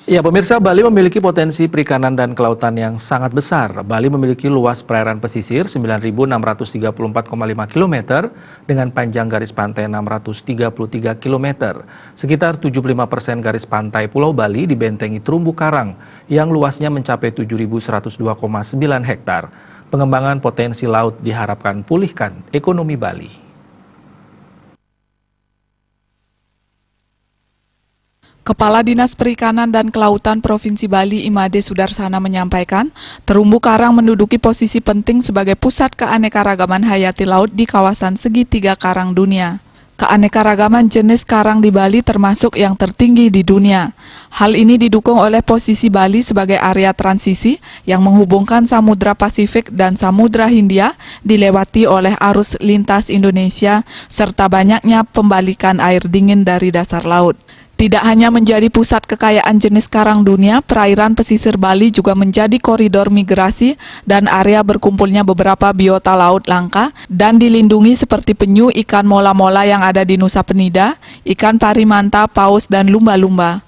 Ya, pemirsa, Bali memiliki potensi perikanan dan kelautan yang sangat besar. Bali memiliki luas perairan pesisir 9.634,5 km dengan panjang garis pantai 633 km. Sekitar 75% garis pantai Pulau Bali dibentengi terumbu karang yang luasnya mencapai 7.102,9 hektar. Pengembangan potensi laut diharapkan pulihkan ekonomi Bali. Kepala Dinas Perikanan dan Kelautan Provinsi Bali Imade Sudarsana menyampaikan, terumbu karang menduduki posisi penting sebagai pusat keanekaragaman hayati laut di kawasan segitiga karang dunia. Keanekaragaman jenis karang di Bali termasuk yang tertinggi di dunia. Hal ini didukung oleh posisi Bali sebagai area transisi yang menghubungkan Samudra Pasifik dan Samudra Hindia dilewati oleh arus lintas Indonesia serta banyaknya pembalikan air dingin dari dasar laut. Tidak hanya menjadi pusat kekayaan jenis karang dunia, perairan pesisir Bali juga menjadi koridor migrasi dan area berkumpulnya beberapa biota laut langka dan dilindungi seperti penyu, ikan mola-mola yang ada di Nusa Penida, ikan parimanta, paus, dan lumba-lumba.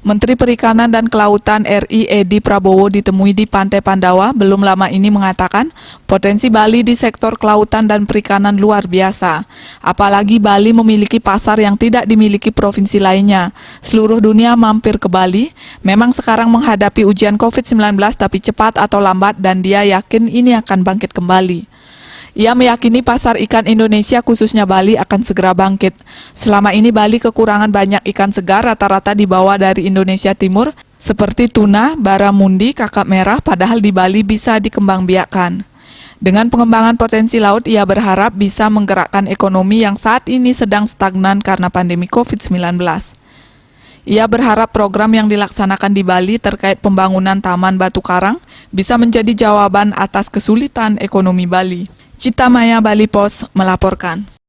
Menteri Perikanan dan Kelautan RI Edi Prabowo ditemui di Pantai Pandawa belum lama ini mengatakan potensi Bali di sektor kelautan dan perikanan luar biasa. Apalagi Bali memiliki pasar yang tidak dimiliki provinsi lainnya. Seluruh dunia mampir ke Bali, memang sekarang menghadapi ujian COVID-19 tapi cepat atau lambat dan dia yakin ini akan bangkit kembali. Ia meyakini pasar ikan Indonesia khususnya Bali akan segera bangkit. Selama ini Bali kekurangan banyak ikan segar rata-rata dibawa dari Indonesia Timur seperti tuna, baramundi, kakap merah padahal di Bali bisa dikembangbiakkan. Dengan pengembangan potensi laut, ia berharap bisa menggerakkan ekonomi yang saat ini sedang stagnan karena pandemi COVID-19. Ia berharap program yang dilaksanakan di Bali terkait pembangunan Taman Batu Karang bisa menjadi jawaban atas kesulitan ekonomi Bali. Cita Maya Bali Pos melaporkan.